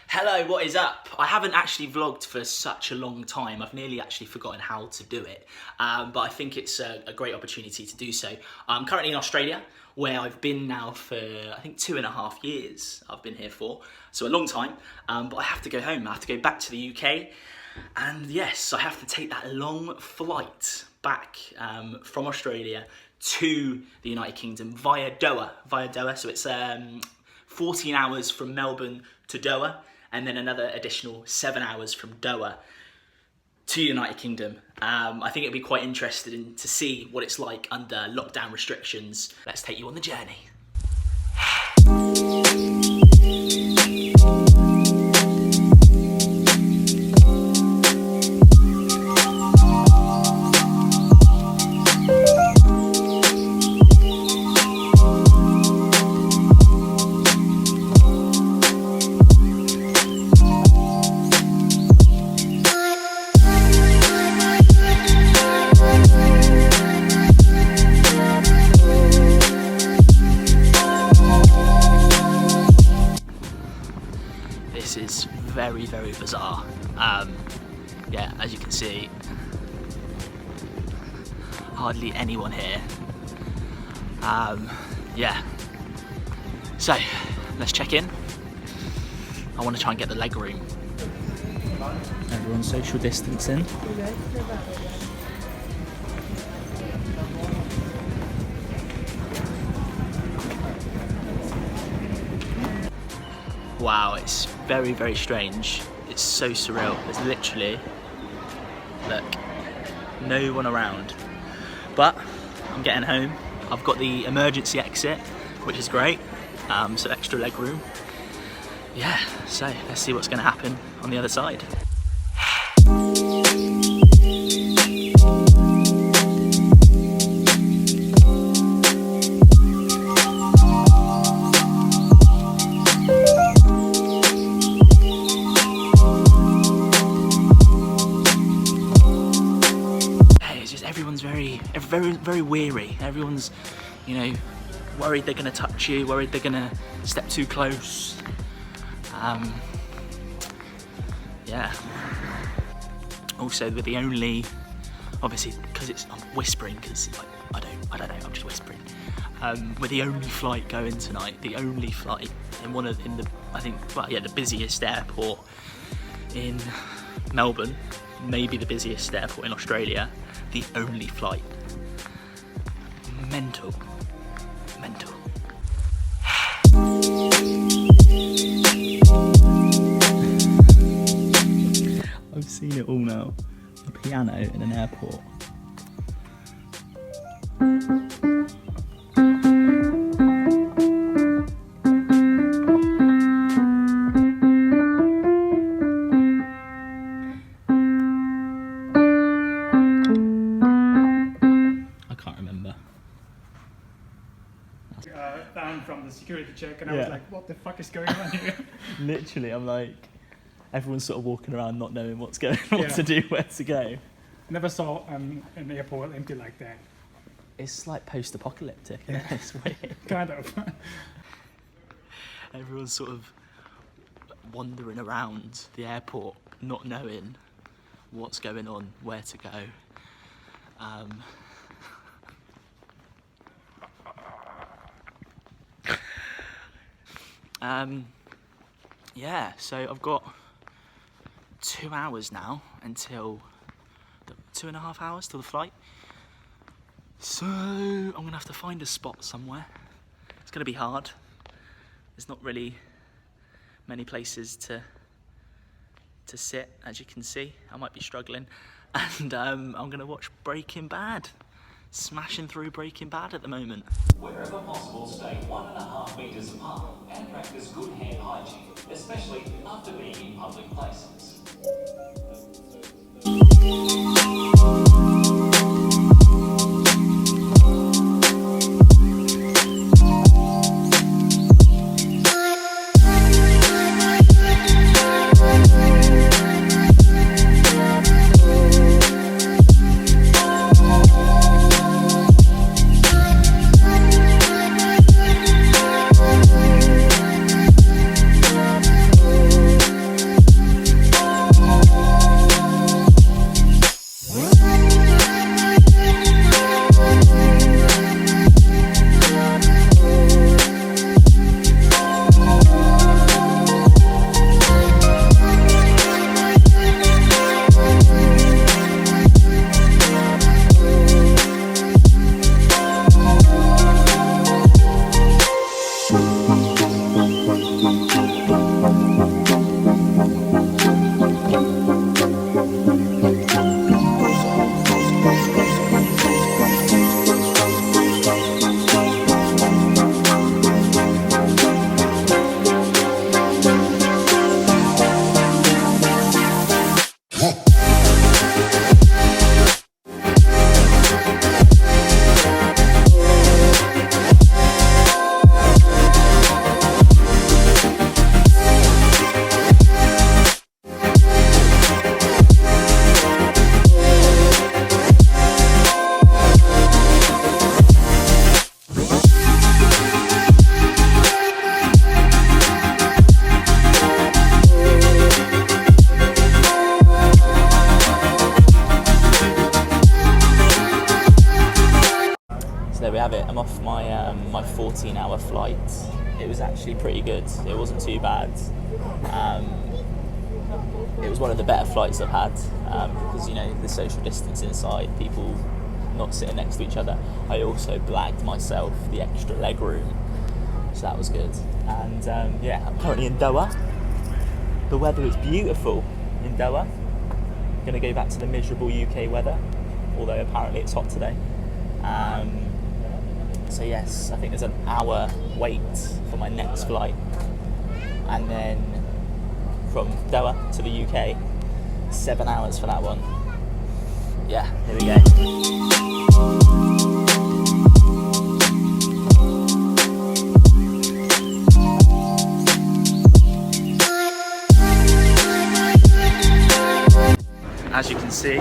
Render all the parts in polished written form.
Hello, what is up? I haven't actually vlogged for such a long time. I've nearly actually forgotten how to do it, but I think it's a great opportunity to do so. I'm currently in Australia, where I've been now for, I think, 2.5 years I've been here for, so a long time, but I have to go home. I have to go back to the UK, and yes, I have to take that long flight back from Australia to the United Kingdom via Doha, so it's 14 hours from Melbourne to Doha, and then another additional 7 hours from Doha to the United Kingdom. I think it'd be quite interesting to see what it's like under lockdown restrictions. Let's take you on the journey. This is very, very bizarre. Yeah, as you can see, hardly anyone here. Yeah, so let's check in. I want to try and get the leg room. Everyone's social distancing. Wow, it's very, very strange. It's so surreal. There's literally, look, no one around. But I'm getting home. I've got the emergency exit, which is great. So extra leg room. Yeah, so let's see what's going to happen on the other side. Everyone's very weary. Everyone's, you know, worried they're going to touch you, worried they're going to step too close. Yeah. Also, we're the only, obviously, because I'm whispering, because I don't know, I'm just whispering. We're the only flight going tonight. The only flight in the busiest airport in Melbourne, maybe the busiest airport in Australia. The only flight. Mental. I've seen it all now. A piano in an airport. Down from the security check, and I was like, what the fuck is going on here? Literally, I'm like, everyone's sort of walking around not knowing what's going on, what to do, where to go. Never saw an airport empty like that. It's like post-apocalyptic, isn't it? It's weird. Kind of. Everyone's sort of wandering around the airport, not knowing what's going on, where to go. Yeah, so I've got 2 hours now until 2.5 hours till the flight. So I'm gonna have to find a spot somewhere. It's gonna be hard. There's not really many places to sit, as you can see. I might be struggling, and I'm gonna watch Breaking Bad. Smashing through Breaking Bad at the moment. Wherever possible, stay 1.5 meters apart and practice good hand hygiene, especially after being in public places. my 14-hour flight, it was actually pretty good. It wasn't too bad. It was one of the better flights I've had because, you know, the social distance inside, people not sitting next to each other. I also blagged myself the extra leg room, so that was good. And yeah, I'm currently in Doha. The weather is beautiful in Doha. I'm going to go back to the miserable UK weather, although apparently it's hot today. So yes, I think there's an hour wait for my next flight, and then from Doha to the UK, 7 hours for that one. Yeah, here we go. As you can see,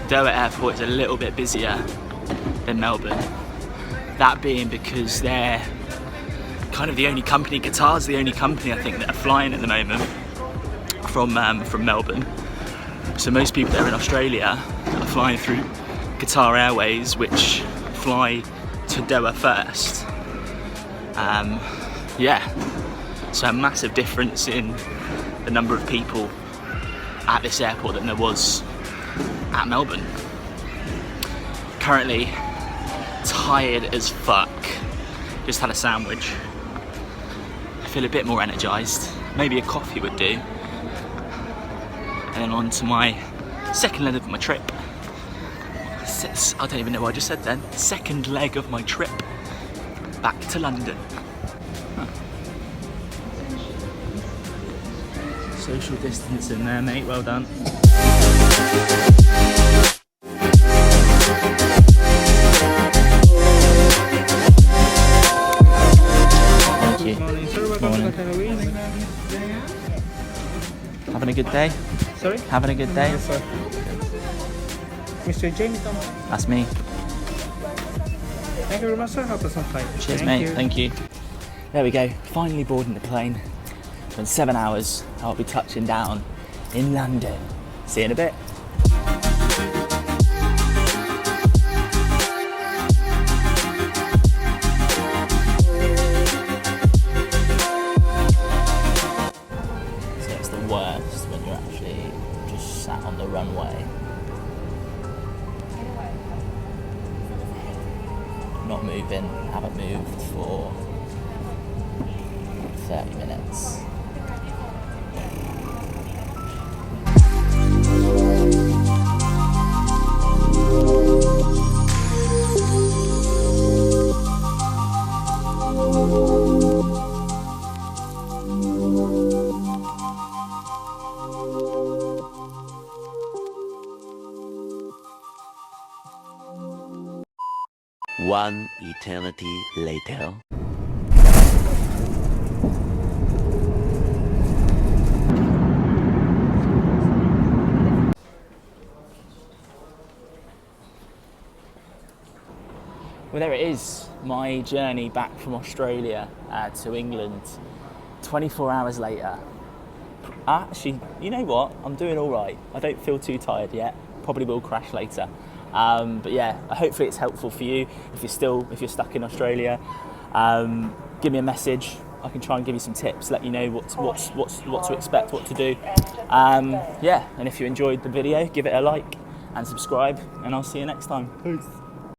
Doha Airport is a little bit busier than Melbourne. That being because they're kind of the only company, Qatar's the only company I think that are flying at the moment from Melbourne. So most people that are in Australia are flying through Qatar Airways, which fly to Doha first. Yeah, so a massive difference in the number of people at this airport than there was at Melbourne. Currently tired as fuck. Just had a sandwich. I feel a bit more energised. Maybe a coffee would do. And then on to my second leg of my trip. I don't even know what I just said then. Second leg of my trip back to London. Social distancing there, mate. Well done. Thank you. Morning, sir. Welcome Morning. to Halloween. Having a good day? Sorry? Having a good day? Yes, sir. Mr. James Thomas. That's me. Thank you very much, sir. Help us on flight. Cheers, mate. Thank you. There we go. Finally boarding the plane. In 7 hours, I'll be touching down in London. See you in a bit. So it's the worst when you're actually just sat on the runway. Not moving, haven't moved for 30 minutes. One eternity later. Well, there it is, my journey back from Australia to England, 24 hours later. Actually, you know what? I'm doing all right. I don't feel too tired yet. Probably will crash later. But yeah, hopefully it's helpful for you if you're stuck in Australia. Give me a message. I can try and give you some tips, let you know what to expect, what to do. Yeah, and if you enjoyed the video, give it a like and subscribe, and I'll see you next time. Peace.